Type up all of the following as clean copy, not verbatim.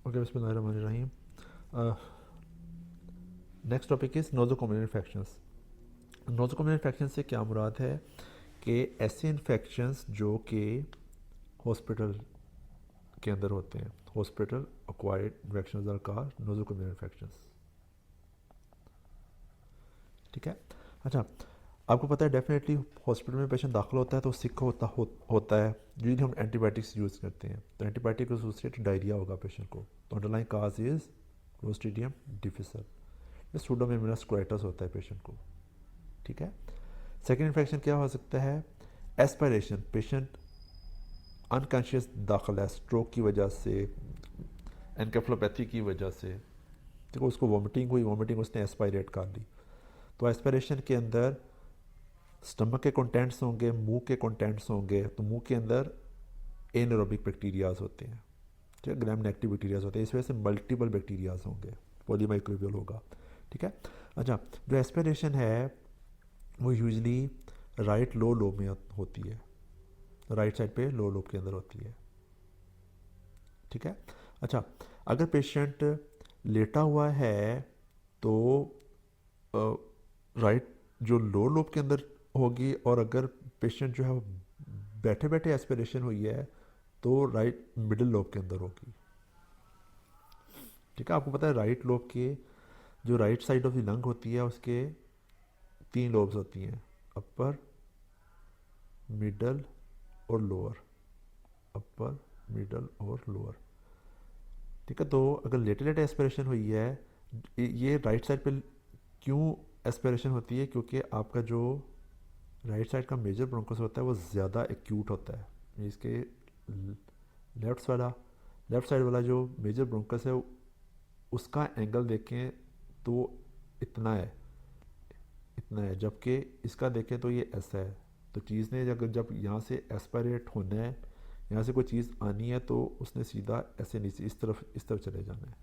Okay, बिस्मिल्लाहिर्रहमानिर्रहीम। Next topic is nosocomial infections. Nosocomial infection से क्या मुराद है कि ऐसे इन्फेक्शंस जो कि हॉस्पिटल के अंदर होते हैं, hospital acquired infections are called nosocomial infections. ठीक है। अच्छा, आपको पता है डेफिनेटली हॉस्पिटल में पेशेंट दाखिल होता है तो सिक होता है। यूजली हम एंटीबायोटिक्स यूज़ करते हैं, तो एंटीबायोटिक एसोसिएटेड डायरिया होगा पेशेंट को, तो अंडरलाइन काज इज़ क्लोस्ट्रीडियम डिफिसल। ये सूडोमोनास कोलाइटिस होता है पेशेंट को। ठीक है। सेकेंड इन्फेक्शन क्या हो सकता है? एस्पायरेशन, पेशेंट अनकॉन्शियस दाखिल है स्ट्रोक की वजह से, एनकेफ्लोपैथी की वजह से। देखो, उसको वॉमिटिंग हुई, वॉमिटिंग उसने एस्पायरेट कर ली, तो एस्पायरेशन के अंदर स्टमक के कंटेंट्स होंगे, मुंह के कंटेंट्स होंगे, तो मुंह के अंदर एनरोबिक बैक्टीरियाज होते हैं, ठीक है, ग्राम नेगेटिव बैक्टीरियाज होते हैं, इस वजह से मल्टीपल बैक्टीरियाज होंगे, पॉलीमाइक्रोबियल होगा। ठीक है। अच्छा, जो एस्पिरेशन है वो यूजली राइट लो लोब में होती है, राइट साइड पे लो लोब के अंदर होती है। ठीक है। अच्छा, अगर पेशेंट लेटा हुआ है तो राइट जो लो लोब के अंदर होगी, और अगर पेशेंट जो है वो बैठे बैठे एस्पिरेशन हुई है तो राइट मिडिल लोब के अंदर होगी। ठीक है। आपको पता है राइट लोब के जो right side of the lung होती है उसके तीन लोब्स होती हैं, अपर, मिडल और लोअर। अपर, मिडल और लोअर। ठीक है। तो अगर लेटे लेटे एस्पिरेशन हुई है, ये राइट साइड पे क्यों एस्पिरेशन होती है? क्योंकि आपका जो राइट साइड का मेजर ब्रोंकस होता है वो ज़्यादा एक्यूट होता है। इसके लेफ्ट साइड वाला जो मेजर ब्रोंकस है उसका एंगल देखें तो इतना है, इतना है, जबकि इसका देखें तो ये ऐसा है। तो चीज़ ने अगर जब यहाँ से एस्पायरेट होना है, यहाँ से कोई चीज़ आनी है, तो उसने सीधा ऐसे नीचे इस तरफ चले जाना है।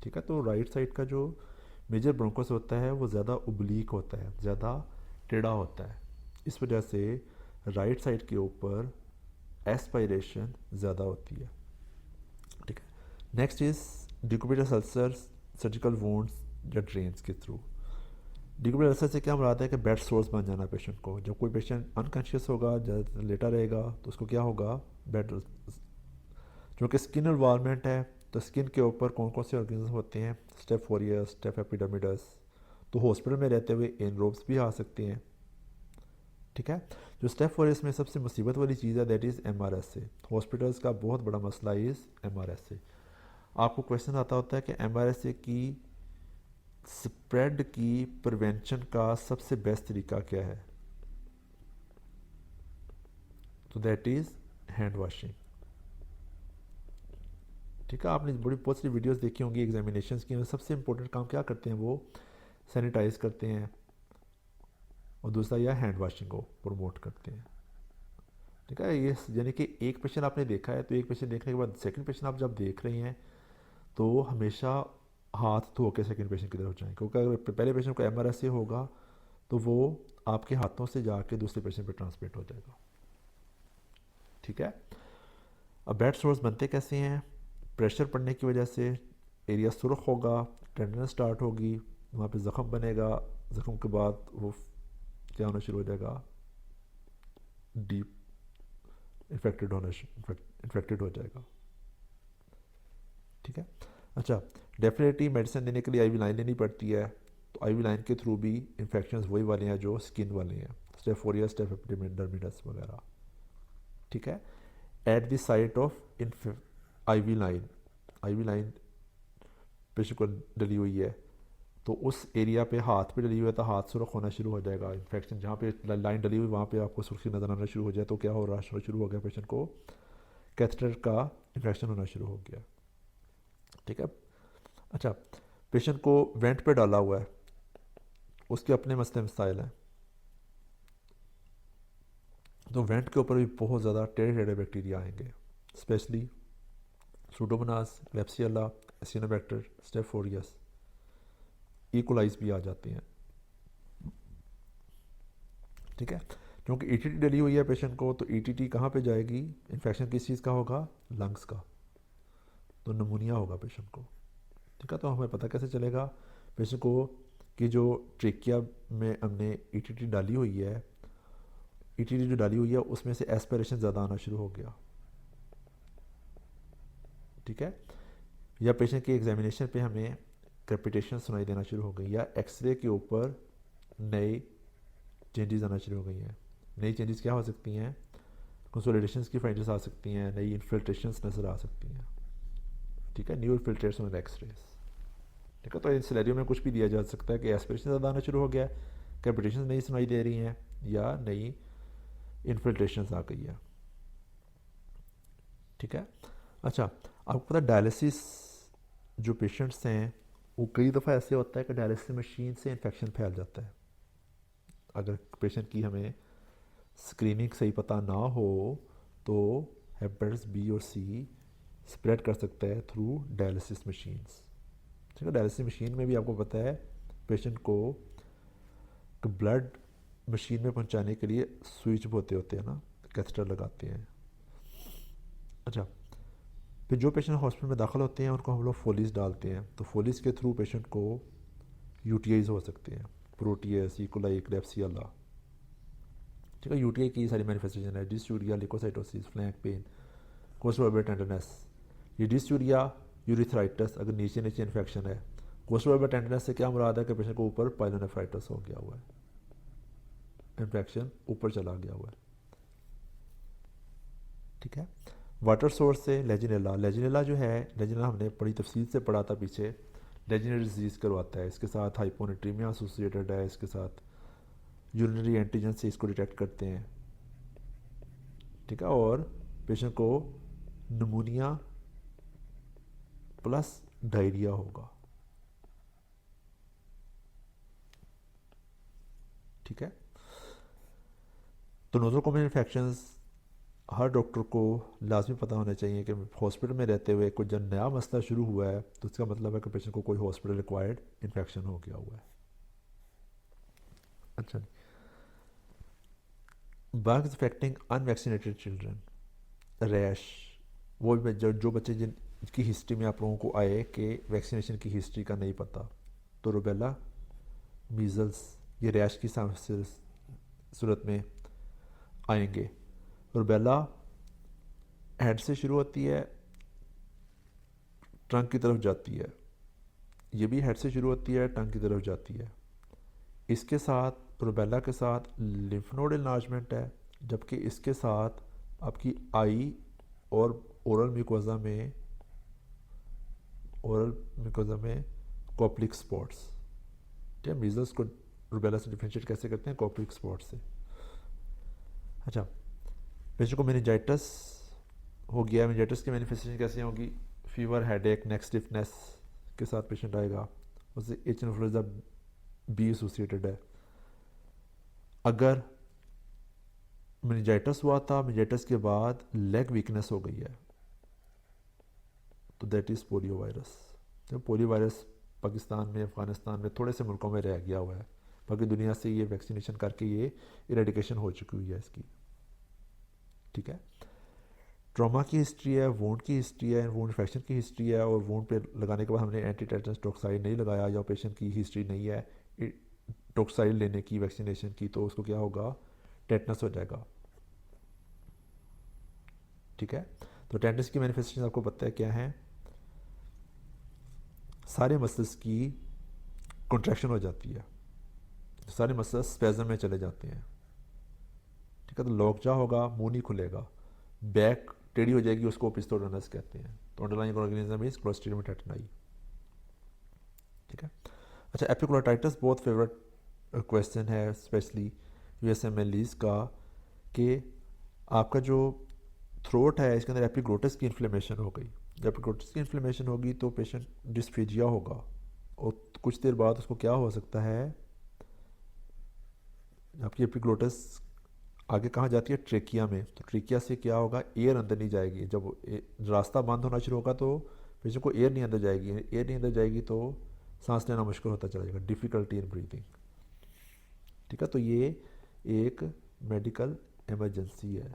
ठीक है। तो राइट साइड का जो मेजर ब्रोंकस होता है वो ज़्यादा उब्लीक होता है, ज़्यादा टेढ़ा होता है, इस वजह से राइट साइड के ऊपर एस्पायरेशन ज़्यादा होती है। ठीक है। Next is decubitus ulcers, surgical wounds या ड्रेन्स के थ्रू। डिक्यूबिटल अल्सर से क्या मुराद है कि बेड सोर्स बन जाना पेशेंट को। जब कोई पेशेंट अनकॉन्शियस होगा, ज़्यादा लेटा रहेगा, तो उसको क्या होगा? बेड, जो कि स्किन इन्वायरमेंट है, तो स्किन के ऊपर कौन कौन से ऑर्गेनिज्म होते हैं? Staph aureus, staph epidermidis. तो हॉस्पिटल में रहते हुए एनरोब्स भी आ सकते हैं। ठीक है। जो स्टेफ फोरियस में सबसे मुसीबत वाली चीज़ है दैट इज़ MRSA। हॉस्पिटल्स का बहुत बड़ा मसला इज़ MRSA। आपको क्वेश्चन आता होता है कि MRSA की स्प्रेड की प्रिवेंशन का सबसे बेस्ट तरीका क्या है? तो दैट इज़ हैंड वॉशिंग। ठीक है। आपने बड़ी बहुत सी वीडियोस देखी होंगी एग्जामिनेशंस की, सबसे इंपॉर्टेंट काम क्या करते हैं? वो सैनिटाइज करते हैं, और दूसरा यह हैंड वॉशिंग को प्रमोट करते हैं। ठीक है। ये यानी कि एक पेशेंट आपने देखा है, तो एक पेशेंट देखने के बाद सेकंड पेशेंट आप जब देख रही हैं तो हमेशा हाथ धो के सेकंड पेशेंट की तरफ जाएं, क्योंकि अगर पहले पेशेंट को MRSA होगा तो वो आपके हाथों से जाके दूसरे पेशेंट पे ट्रांसमिट हो जाएगा। ठीक है। अब बेड सोर्स बनते कैसे हैं? प्रेशर पड़ने की वजह से एरिया सुरख होगा, टेंडनेस स्टार्ट होगी, वहाँ पे ज़ख़म बनेगा, ज़ख़म के बाद वो क्या होना शुरू हो जाएगा? डीप इन्फेक्टेड हो जाएगा। ठीक है। अच्छा, डेफिनेटली मेडिसिन देने के लिए IV लाइन लेनी पड़ती है, तो IV लाइन के थ्रू भी इन्फेक्शन वही वाले हैं जो स्किन वाले हैं, स्टेफ फोरिया, स्टेफ एपिडर्मिडस वगैरह। ठीक है। At the site of IV line patient को डली हुई है, तो उस एरिया पे हाथ पे डली हुई है तो हाथ सुरख होना शुरू हो जाएगा। इन्फेक्शन जहाँ पे लाइन डली हुई वहाँ पे आपको सुर्खी नज़र आना शुरू हो जाए, तो क्या हो रहा शुरू हो गया? पेशेंट को कैथेटर का इन्फेक्शन होना शुरू हो गया। ठीक है। अच्छा, पेशेंट को वेंट पे डाला हुआ है, उसके अपने मसले मसाइल हैं, तो वेंट के ऊपर भी बहुत ज़्यादा टेढ़े टेढ़े बैक्टीरिया आएंगे, स्पेशली सूडोमोनास, क्लेप्सियला, एसिनोबैक्टर, स्टेफ फोरियस, इकोलाइज भी आ जाते हैं। ठीक है। क्योंकि ETT डली हुई है पेशेंट को, तो ETT कहाँ पे जाएगी? इन्फेक्शन किस चीज़ का होगा? लंग्स का। तो नमूनिया होगा पेशेंट को। ठीक है, तो हमें पता कैसे चलेगा पेशेंट को कि जो ट्रेकिया में हमने ईटीटी डाली हुई है, ईटीटी जो डाली हुई है उसमें से एस्पिरेशन ज़्यादा आना शुरू हो गया। ठीक है, या पेशेंट की एग्जामिनेशन पे हमें क्रेपिटेशन सुनाई देना शुरू हो गई, या एक्सरे के ऊपर नए चेंजेस आना शुरू हो गई हैं। नई चेंजेस क्या हो सकती हैं? कंसोलिडेशन की फाइंडिंग्स आ सकती हैं, नई इन्फिल्ट्रेशंस नज़र आ सकती हैं। ठीक है, न्यू इन्फिल्ट्रेट्स ऑन एक्सरेज। ठीक है, तो इन सिनेरियो में कुछ भी दिया जा सकता है कि एस्पिरेशन ज़्यादा आना शुरू हो गया, कैपिटेशन नहीं सुनाई दे रही हैं, या नई इन्फिल्ट्रेशंस आ गई है। ठीक है, अच्छा आपको पता है डायलिसिस जो पेशेंट्स हैं वो कई दफ़ा ऐसे होता है कि डायलिसिस मशीन से इन्फेक्शन फैल जाता है। अगर पेशेंट की हमें स्क्रीनिंग सही पता ना हो तो हेपेटाइटिस बी और सी स्प्रेड कर सकता है थ्रू डायलिसिस मशीन्स। ठीक है, डायलिसिस मशीन में भी आपको पता है पेशेंट को ब्लड मशीन में पहुंचाने के लिए स्विच होते हैं ना, कैथेटर लगाते हैं। अच्छा, फिर जो पेशेंट हॉस्पिटल में दाखिल होते हैं उनको हम लोग फोलिस डालते हैं, तो फोलिस के थ्रू पेशेंट को यूटीआईज हो सकते हैं, प्रोटीएस, इकोलाई, क्लेप्सियला। ठीक है, यूटीआई की सारी मैनिफेस्टेशन है, डिस्यूरिया, लिकोसाइटोसिस, फ्लैंक पेन, कोस्टोवर्बल टेंडरनेस। ये डिस्यूरिया यूरिथ्राइटिस अगर नीचे नीचे इन्फेक्शन है, कोस्टोवर्बल टेंडरनेस से क्या मुराद है कि पेशेंट को ऊपर पाइलोनेफ्राइटिस हो गया हुआ है, इन्फेक्शन ऊपर चला गया हुआ है। ठीक है, वाटर सोर्स से लेजिनेला, लेजिनेला जो है, लेजिनेला हमने बड़ी तफसील से पढ़ा था पीछे, लेजिनरी डिजीज़ करवाता है, इसके साथ हाइपोनेट्रीमिया एसोसिएटेड है, इसके साथ यूरिनरी एंटीजन से इसको डिटेक्ट करते हैं। ठीक है, और पेशेंट को नमूनिया प्लस डायरिया होगा। ठीक है, तो नोज़ोकोमियल इन्फेक्शंस हर डॉक्टर को लाजमी पता होना चाहिए कि हॉस्पिटल में रहते हुए कोई जब नया मसला शुरू हुआ है तो इसका मतलब है कि पेशेंट को कोई हॉस्पिटल रिक्वायर्ड इन्फेक्शन हो गया हुआ है। अच्छा, bugs affecting unvaccinated children, rash, वो जो बच्चे जिनकी हिस्ट्री में आप लोगों को आए कि वैक्सीनेशन की हिस्ट्री का नहीं पता, तो रुबेला, मीज़ल्स, ये रैश की सूरत में आएंगे। रुबेला हेड से शुरू होती है, ट्रंक की तरफ जाती है, ये भी हेड से शुरू होती है, टंग की तरफ जाती है। इसके साथ रुबेला के साथ लिम्फ नोड इन्लार्जमेंट है, जबकि इसके साथ आपकी आई और ओरल मिकोजा में कॉप्लिक स्पॉट्स। ठीक है, मीजल्स को रुबेला से डिफ्रेंशिएट कैसे करते हैं? कॉप्लिक स्पॉट से। अच्छा, पेशेंट को मेनिंजाइटिस हो गया, मेनिंजाइटिस की मैनिफेस्टेशन कैसे होगी? फीवर, हेडेक, नेक स्टिफनेस के साथ पेशेंट आएगा, उससे एच इन्फ्लुएंजा बी एसोसिएटेड है। अगर मेनिंजाइटिस हुआ था, मेनिंजाइटिस के बाद लेग वीकनेस हो गई है, तो दैट इज़ पोलियो वायरस। तो पोलियो वायरस पाकिस्तान में, अफ़गानिस्तान में, थोड़े से मुल्कों में रह गया हुआ है, बाकी दुनिया से ये वैक्सीनेशन करके ये इरेडिकेशन हो चुकी हुई है इसकी। ठीक है, ट्रॉमा की हिस्ट्री है, वोंड की हिस्ट्री है, वोंड इन्फेक्शन की हिस्ट्री है, और वोंड पे लगाने के बाद हमने एंटी टेटनस टॉक्साइड नहीं लगाया या पेशेंट की हिस्ट्री नहीं है टॉक्साइड लेने की, वैक्सीनेशन की, तो उसको क्या होगा? टेटनस हो जाएगा। ठीक है, तो टेटनस की मैनिफेस्टेशन आपको पता है क्या है? सारे मसल्स की कॉन्ट्रैक्शन हो जाती है, सारे मसल्स स्पेज़म में चले जाते हैं। ठीक है, तो लॉकजा होगा, मुंह नहीं खुलेगा, बैक टेढ़ी हो जाएगी, उसको ओपिस्टोडोनस कहते हैं। तो अंडरलाइंग ऑर्गेनिज्म इज क्लोस्ट्रीडियम टेटनाई। ठीक है, अच्छा, एपिग्लोटाइटिस बहुत फेवरेट क्वेश्चन है, स्पेशली यूएसएमएलईज का, कि आपका जो थ्रोट है इसके अंदर एपिग्लोटिस की इन्फ्लेमेशन हो गई। जब एपिग्लोटिस की इन्फ्लेमेशन होगी तो पेशेंट डिस्फेजिया होगा, और कुछ देर बाद उसको क्या हो सकता है? आपकी एपिग्लोटिस आगे कहाँ जाती है? ट्रेकिया में, तो ट्रेकिया से क्या होगा? एयर अंदर नहीं जाएगी। जब रास्ता बंद होना शुरू होगा तो पेशेंट को एयर नहीं अंदर जाएगी, एयर नहीं अंदर जाएगी तो सांस लेना मुश्किल होता चला जाएगा, डिफ़िकल्टी इन ब्रीथिंग। ठीक है, तो ये एक मेडिकल इमरजेंसी है,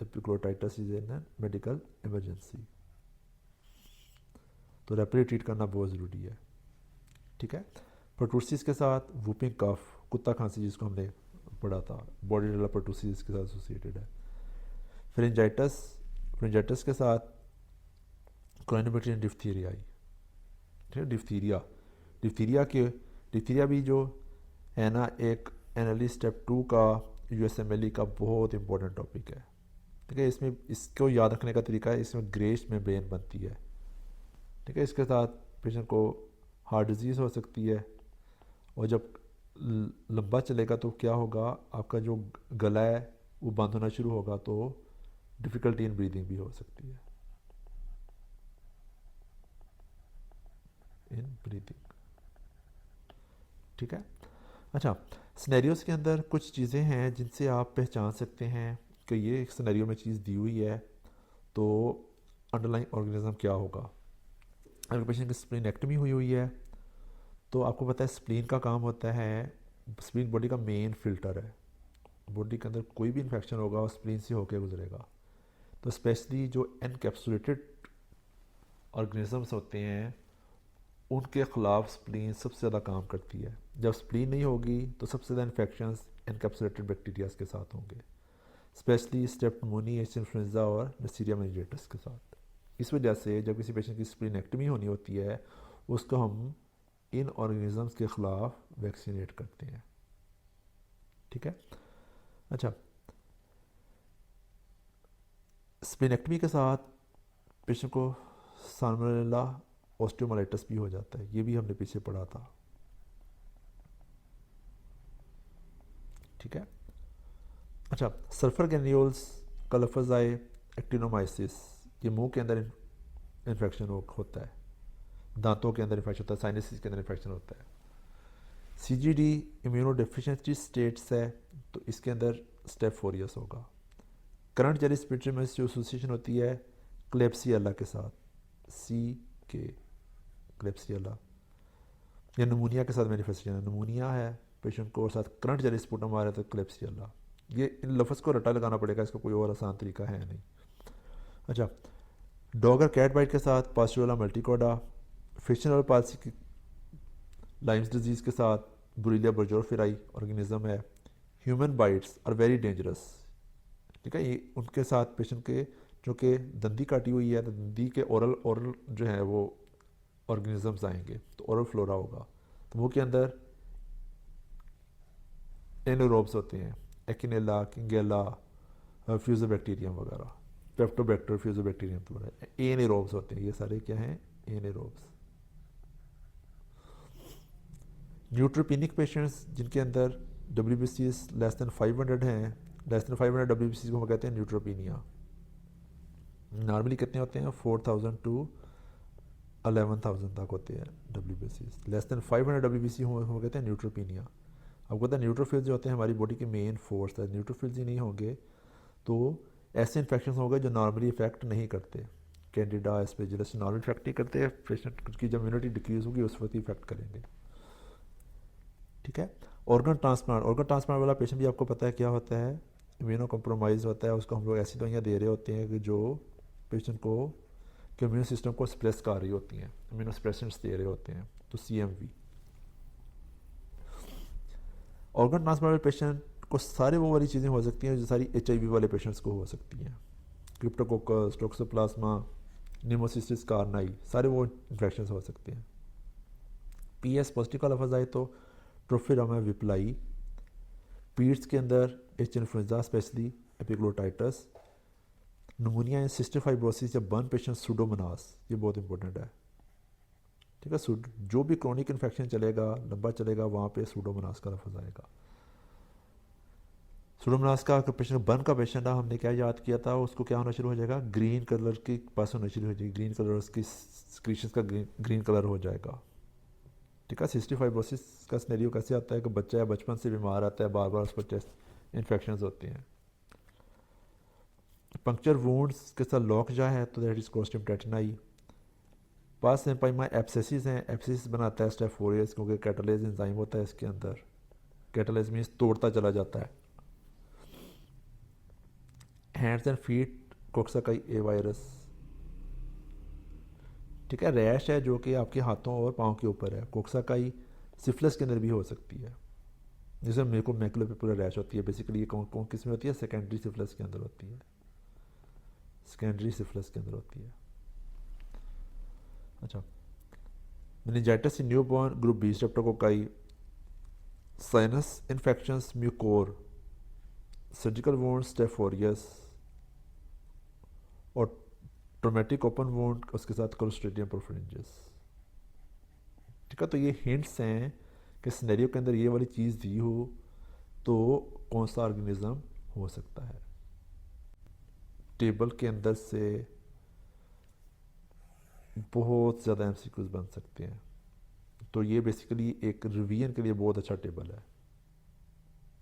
epiglottitis is an medical emergency. तो रैपिडली ट्रीट करना बहुत ज़रूरी है। ठीक है। परटूसिस के साथ वूपिंग कफ, कुत्ता खांसी जिसको हमने पढ़ा था, बॉडी डेवलप परटूसिस के साथ एसोसिएटेड है। फ्रिंजाइटिस, फ्रिंजाइटिस के साथ क्रोनिक डिफ्थीरिया आई। ठीक है। डिफ्थीरिया भी जो है ना, एक एनएलई स्टेप 2 का यूएसएमएलई का बहुत इंपॉर्टेंट टॉपिक है। ठीक है। इसमें इसको याद रखने का तरीका है, इसमें ग्रेस मेम्ब्रेन बनती है। ठीक है। इसके साथ पेशेंट को हार्ट डिजीज़ हो सकती है, और जब लंबा चलेगा तो क्या होगा, आपका जो गला है वो बंद होना शुरू होगा, तो डिफ़िकल्टी इन ब्रीदिंग भी हो सकती है, इन ब्रीदिंग। ठीक है। अच्छा, सिनेरियोस के अंदर कुछ चीज़ें हैं जिनसे आप पहचान सकते हैं कि ये एक सिनेरियो में चीज़ दी हुई है, तो अंडरलाइंग ऑर्गेनिज्म क्या होगा। अगर पेशेंट की स्प्लीनेक्टमी हुई है, तो आपको पता है स्प्लीन का काम होता है, स्प्लीन बॉडी का मेन फिल्टर है। बॉडी के अंदर कोई भी इन्फेक्शन होगा और स्प्लीन से होकर गुजरेगा। तो स्पेशली जो एनकैप्सुलेटेड ऑर्गेनिजम्स होते हैं, उनके ख़िलाफ़ स्प्लीन सबसे ज़्यादा काम करती है। जब स्प्लीन नहीं होगी तो सबसे ज़्यादा इन्फेक्शंस एनकैप्सुलेटेड बैक्टीरियाज के साथ होंगे, स्पेशली स्ट्रेप्टोमोनी, एच इन्फ्लुएंजा और नेस्टीरिया मेनिंजाइटिस के साथ। इस वजह से जब किसी पेशेंट की स्प्लीनेक्टमी होनी होती है, उसको हम इन ऑर्गेनिजम्स के ख़िलाफ़ वैक्सीनेट करते हैं। ठीक है। अच्छा, स्प्लीनेक्टमी के साथ पेशेंट को साल्मोनेला ऑस्टियोमाइलिटिस भी हो जाता है, ये भी हमने पीछे पढ़ा था। ठीक है। अच्छा, सल्फर ग्रेन्यूल्स का लफ्ज़ आए, एक्टिनोमाइसिस, ये मुंह के अंदर इन्फेक्शन होता है, दांतों के अंदर इन्फेक्शन होता है, साइनसिस के अंदर इन्फेक्शन होता है। सीजीडी इम्यूनोडेफिशिएंसी स्टेट्स है, तो इसके अंदर स्टेप फोरियस होगा। करंट जेली स्पिरिचुअल में जो एसोसिएशन होती है क्लेप्सियला के साथ, सी के क्लेप्सियला, या नमूनिया के साथ मैनिफेस्टेशन है। नमूनिया है पेशेंट को और साथ करंट जेली स्पुटम आ रहा है, तो क्लेप्सियला। ये इन लफ्ज़ को रटा लगाना पड़ेगा, इसका कोई और आसान तरीका है नहीं। अच्छा, डॉग और कैट बाइट के साथ पास्चुरोला मल्टीकोडा, फिक्शनल पालसी की लाइम्स डिजीज़ के साथ बुरीलिया बर्जोफिराई ऑर्गेनिज्म है। Human bites are very dangerous. ठीक है। ये उनके साथ पेशेंट के जो कि दंदी काटी हुई है, तो दंदी के ओरल जो है वो ऑर्गेनिजम्स आएंगे, तो ओरल फ्लोरा होगा, तो मुंह के अंदर एनोरोब्स होते हैं, एक्नेला, किंगेला, फ्यूजोबैक्टीरियम वगैरह, पेप्टोबैक्टर, फ्यूजोबैक्टीरियम, तो एनोरोब्स होते हैं। ये सारे क्या हैं? एनोरोब्स। न्यूट्रोपिनिक पेशेंट्स जिनके अंदर WBCs लेस दैन 500 हैं, लेस दैन 500 WBCs को हम कहते हैं न्यूट्रोपीनिया। नॉर्मली कितने होते हैं? 4000 टू 11000 तक होते हैं WBCs। लेस दैन 500 WBC हम कहते हैं न्यूट्रोपीनिया। आपको पता है न्यूट्रोफिल्स जो होते हैं हमारी बॉडी के मेन फोर्स है। न्यूट्रोफिल्स ही नहीं होंगे तो ऐसे इन्फेक्शन होंगे जो नॉर्मली इफेक्ट नहीं करते। कैंडिडा, एस्पेजिलस नॉर्मल इफेक्ट नहीं करते, पेशेंट की जब इम्यूनिटी डिक्रीज होगी उस वक्त इफेक्ट करेंगे। ठीक है। ऑर्गन ट्रांसप्लांट वाला पेशेंट भी आपको पता है क्या होता है? इम्यूनो कम्प्रोमाइज़ होता है, उसको हम लोग ऐसी दवाइयाँ दे रहे होते हैं कि जो पेशेंट को कि इम्यून सिस्टम को स्प्रेस कर रही होती हैं, इम्यूनो स्प्रेसेंट्स दे रहे होते हैं, तो CMV। ऑर्गन ट्रांसप्लांट वाले पेशेंट को सारे वो वाली चीज़ें हो सकती हैं जो सारी HIV वाले पेशेंट्स को हो सकती हैं। क्रिप्टोकोकस, टोक्सोप्लाज्मा, निमोसिस्टिस कार्नाई, सारे वो इन्फेक्शन हो सकते हैं। PS पॉजिटिव का लफ्ज़ आए तो ट्रोफिरामा विप्लाई, पीड्स के अंदर H इन्फ्लुएंजा स्पेशली एपिग्लोटाइटस, नमूनिया या सिस्टिक फाइब्रोसिस या बर्न पेशेंट सूडोमोनास, ये बहुत इंपॉर्टेंट है। ठीक है। जो भी क्रोनिक इन्फेक्शन चलेगा, लंबा चलेगा, वहाँ पे सूडोमोनास का लफ्ज़ आएगा। सूडोमोनास का पेशेंट, बर्न का पेशेंट है, हमने क्या याद किया था, उसको क्या होना शुरू हो जाएगा? ग्रीन कलर की पास होना शुरू हो जाएगी, ग्रीन कलर उसकी स्क्रीशंस का ग्रीन कलर हो जाएगा। ठीक है। सिस्टिक फाइब्रोसिस का सिनेरियो कैसे आता है कि बच्चा या बचपन से बीमार आता है, बार बार उस पर चेस्ट इन्फेक्शन होते हैं। पंक्चर वूंड्स के साथ लॉक जा है तो that is Clostridium टेटनाई। Pass empyema abscesses हैं, एब्सेसिस बनाता है स्टेप 4 इयर्स, क्योंकि कैटालेज एंजाइम होता है इसके अंदर। कैटालेज मीन्स तोड़ता चला जाता है। Hands and feet Coxsackie A virus, ठीक है। रैश है जो कि आपके हाथों और पाँव के ऊपर है, कोक्साकाई सिफिलिस के अंदर भी हो सकती है। जैसे मेरे को मैकुलोपेपुलर रैश होती है, बेसिकली ये कौन कौन किस में होती है, सेकेंडरी सिफिलिस के अंदर होती है, सेकेंडरी सिफिलिस के अंदर होती है। अच्छा, meningitis in newborn group B streptococci, sinus infections mucor, surgical wound staph aureus और ट्रोमेटिक ओपन वुंड उसके साथ क्लोस्ट्रीडियम परफरेंजिस। ठीक है, तो ये हिंट्स हैं कि सिनेरियो के अंदर ये वाली चीज़ दी हो तो कौन सा ऑर्गेनिज्म हो सकता है। टेबल के अंदर से बहुत ज़्यादा एमसीक्यूज बन सकते हैं, तो ये बेसिकली एक रिवीजन के लिए बहुत अच्छा टेबल है।